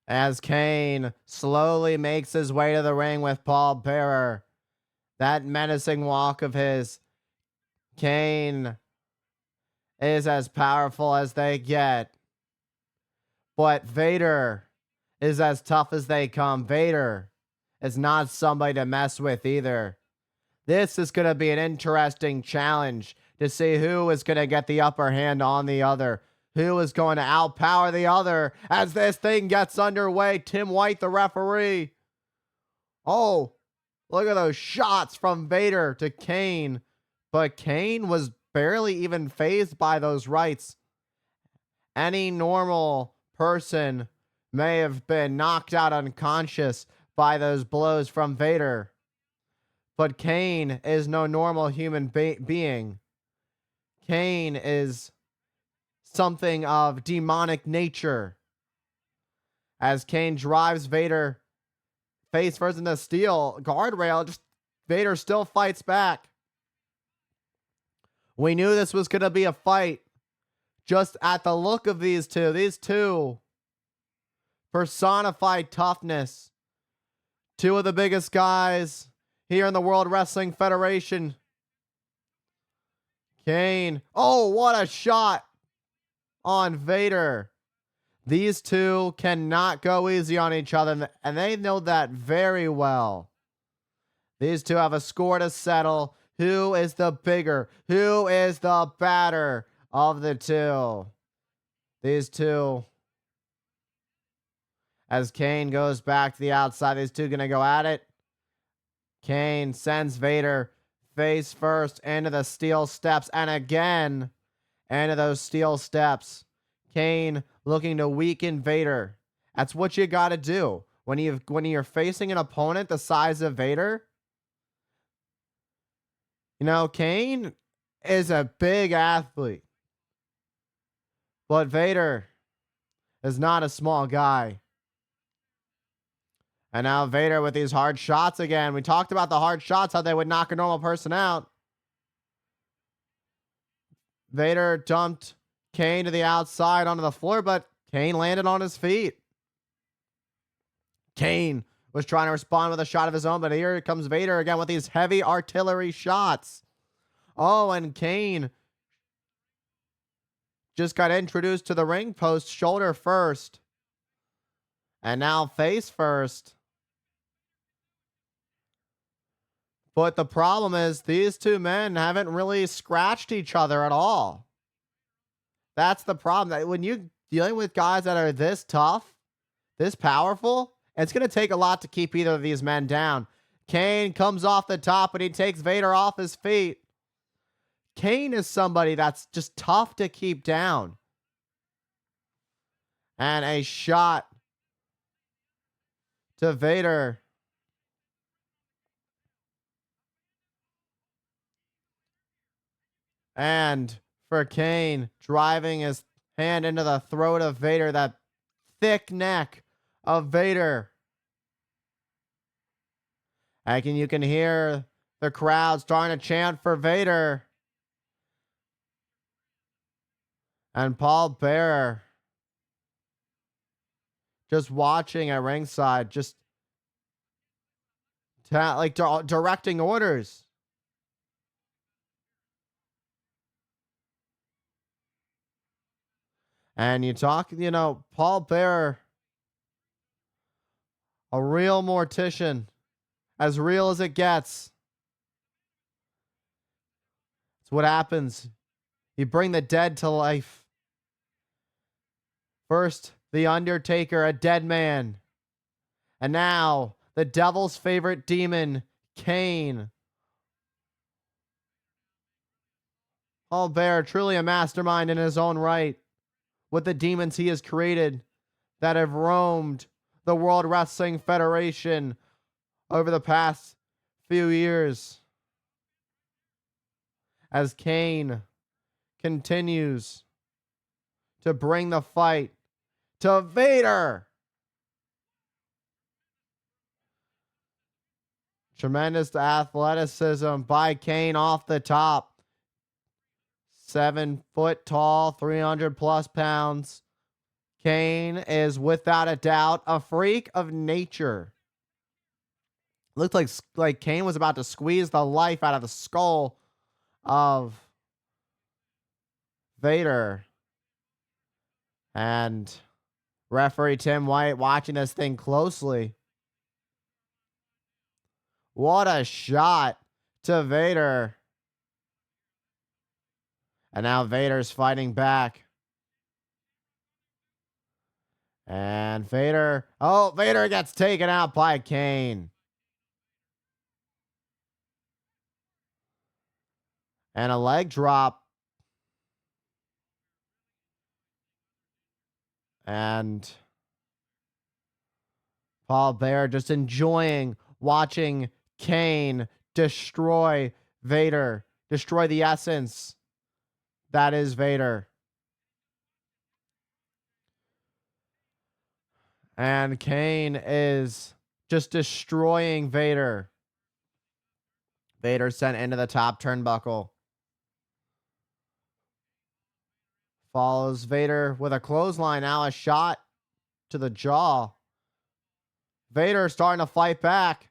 as Kane slowly makes his way to the ring with Paul Bearer. That menacing walk of his. Kane is as powerful as they get. But Vader is as tough as they come. Vader is not somebody to mess with either. This is going to be an interesting challenge to see who is going to get the upper hand on the other. Who is going to outpower the other as this thing gets underway? Tim White, the referee. Oh, look at those shots from Vader to Kane. But Kane was barely even fazed by those rights. Any normal person may have been knocked out unconscious by those blows from Vader. But Kane is no normal human being. Kane is something of demonic nature. As Kane drives Vader face first into steel guardrail, just Vader still fights back. We knew this was going to be a fight just at the look of these two. These two personified toughness. Two of the biggest guys here in the World Wrestling Federation. Kane. Oh, what a shot on Vader. These two cannot go easy on each other, and they know that very well. These two have a score to settle. Who is the bigger? Who is the badder of the two? These two. As Kane goes back to the outside, these two going to go at it. Kane sends Vader face first into the steel steps, and again into those steel steps. Kane looking to weaken Vader. That's what you got to do when you're facing an opponent the size of Vader. You know, Kane is a big athlete, but Vader is not a small guy. And now Vader with these hard shots again. We talked about the hard shots, how they would knock a normal person out. Vader dumped Kane to the outside onto the floor, but Kane landed on his feet. Kane was trying to respond with a shot of his own, but here comes Vader again with these heavy artillery shots. Oh, and Kane just got introduced to the ring post, shoulder first. And now face first. But the problem is these two men haven't really scratched each other at all. That's the problem. When you're dealing with guys that are this tough, this powerful, it's going to take a lot to keep either of these men down. Kane comes off the top, and he takes Vader off his feet. Kane is somebody that's just tough to keep down. And a shot to Vader. And for Kane, driving his hand into the throat of Vader, that thick neck of Vader. And you can hear the crowd starting to chant for Vader. And Paul Bearer just watching at ringside, just directing orders. And you talk, Paul Bearer, a real mortician, as real as it gets. It's what happens. You bring the dead to life. First, The Undertaker, a dead man. And now, the devil's favorite demon, Kane. Paul Bearer, truly a mastermind in his own right, with the demons he has created that have roamed the World Wrestling Federation over the past few years. As Kane continues to bring the fight to Vader. Tremendous athleticism by Kane off the top. 7 foot tall, 300 plus pounds. Kane is without a doubt a freak of nature. Looked like Kane was about to squeeze the life out of the skull of Vader. And referee Tim White watching this thing closely. What a shot to Vader. And now Vader's fighting back. And Vader gets taken out by Kane. And a leg drop. And Paul Bearer just enjoying watching Kane destroy Vader, destroy the essence that is Vader. And Kane is just destroying Vader. Vader sent into the top turnbuckle. Follows Vader with a clothesline. Now a shot to the jaw. Vader starting to fight back.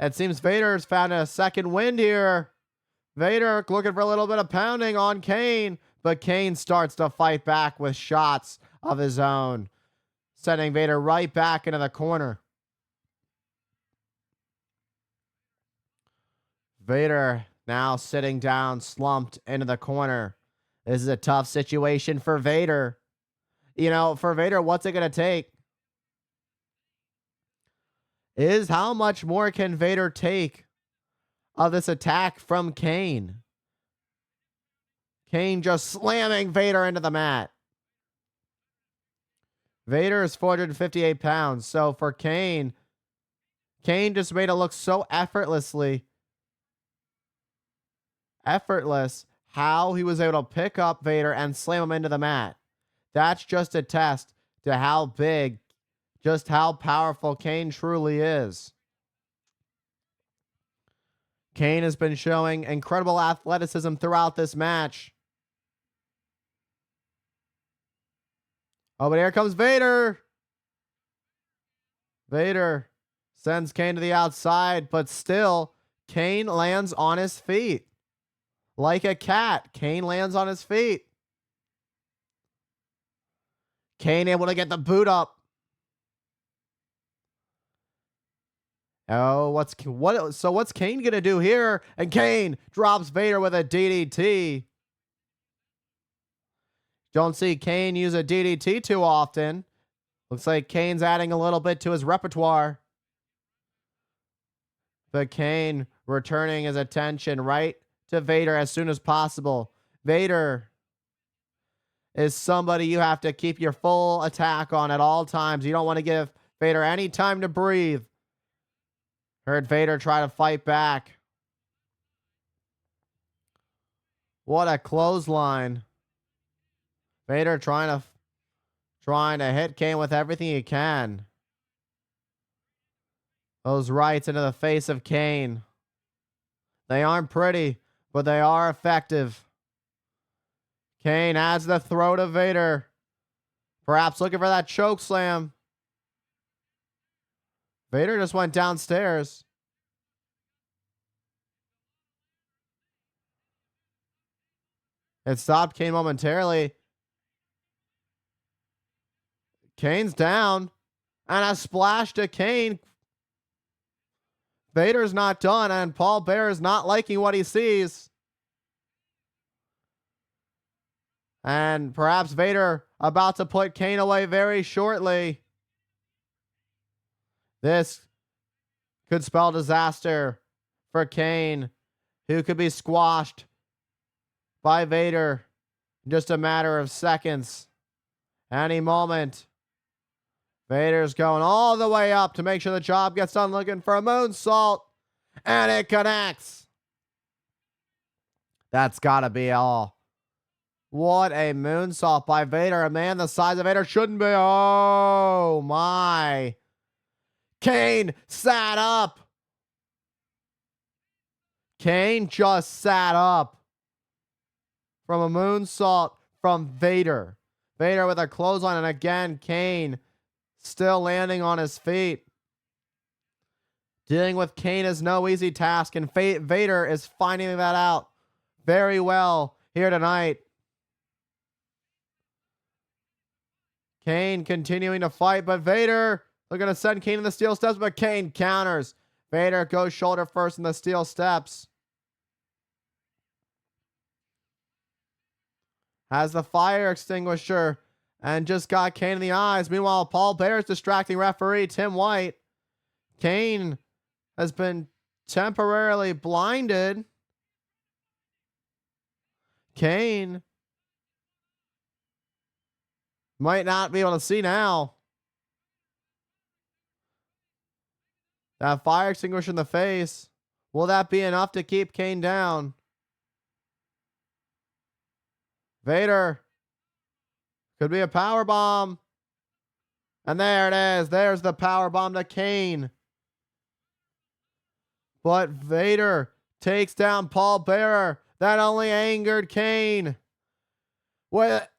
It seems Vader's found a second wind here. Vader looking for a little bit of pounding on Kane, but Kane starts to fight back with shots of his own, sending Vader right back into the corner. Vader now sitting down, slumped into the corner. This is a tough situation for Vader. You know, for Vader, what's it going to take? Is how much more can Vader take of this attack from Kane? Kane just slamming Vader into the mat. Vader is 458 pounds. So for Kane just made it look so effortless how he was able to pick up Vader and slam him into the mat. That's just a test to how big, just how powerful Kane truly is. Kane has been showing incredible athleticism throughout this match. Oh, but here comes Vader. Vader sends Kane to the outside, but still, Kane lands on his feet. Like a cat, Kane lands on his feet. Kane able to get the boot up. Oh, what's Kane gonna do here? And Kane drops Vader with a DDT. Don't see Kane use a DDT too often. Looks like Kane's adding a little bit to his repertoire. But Kane returning his attention right to Vader as soon as possible. Vader is somebody you have to keep your full attack on at all times. You don't want to give Vader any time to breathe. Heard Vader try to fight back. What a clothesline. Vader trying to hit Kane with everything he can. Those rights into the face of Kane. They aren't pretty, but they are effective. Kane has the throat of Vader. Perhaps looking for that choke slam. Vader just went downstairs. It stopped Kane momentarily. Kane's down. And a splash to Kane. Vader's not done, and Paul Bearer is not liking what he sees. And perhaps Vader about to put Kane away very shortly. This could spell disaster for Kane, who could be squashed by Vader in just a matter of seconds. Any moment. Vader's going all the way up to make sure the job gets done, looking for a moonsault. And it connects. That's got to be all. What a moonsault by Vader. A man the size of Vader shouldn't be. Oh, my. Kane sat up. Kane just sat up from a moonsault from Vader. Vader with a clothesline, and again, Kane still landing on his feet. Dealing with Kane is no easy task, and Vader is finding that out very well here tonight. Kane continuing to fight, but Vader, they're going to send Kane in the steel steps, but Kane counters. Vader goes shoulder first in the steel steps. Has the fire extinguisher and just got Kane in the eyes. Meanwhile, Paul Bear's distracting referee, Tim White. Kane has been temporarily blinded. Kane might not be able to see now. That fire extinguisher in the face. Will that be enough to keep Kane down? Vader. Could be a power bomb. And there it is. There's the power bomb to Kane. But Vader takes down Paul Bearer. That only angered Kane.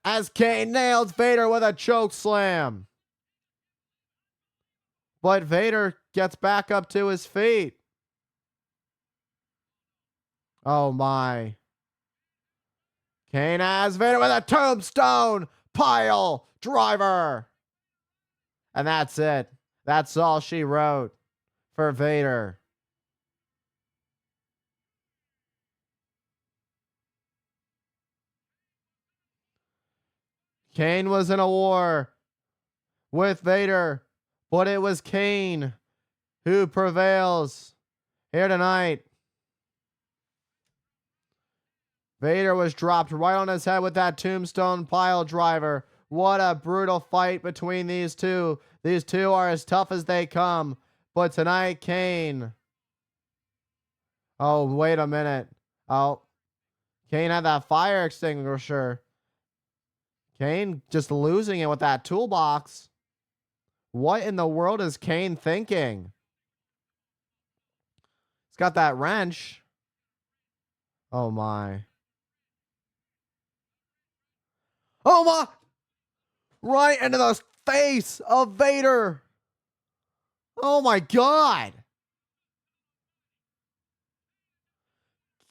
As Kane nails Vader with a choke slam. But Vader gets back up to his feet. Oh my. Kane has Vader with a tombstone pile driver. And that's it. That's all she wrote for Vader. Kane was in a war with Vader, but it was Kane who prevails here tonight. Vader was dropped right on his head with that tombstone pile driver. What a brutal fight between these two. These two are as tough as they come. But tonight, Kane. Oh, wait a minute. Oh, Kane had that fire extinguisher. Kane just losing it with that toolbox. What in the world is Kane thinking? He's got that wrench. Oh my. Oh my! Right into the face of Vader. Oh my God.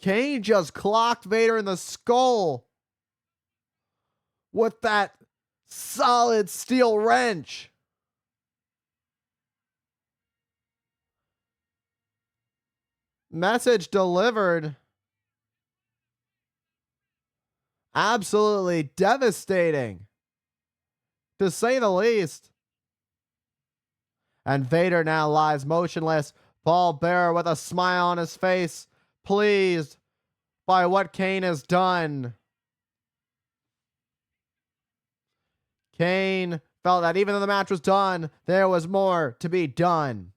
Kane just clocked Vader in the skull with that solid steel wrench. Message delivered. Absolutely devastating, to say the least. And Vader now lies motionless. Paul Bearer with a smile on his face, pleased by what Kane has done. Kane felt that even though the match was done, there was more to be done.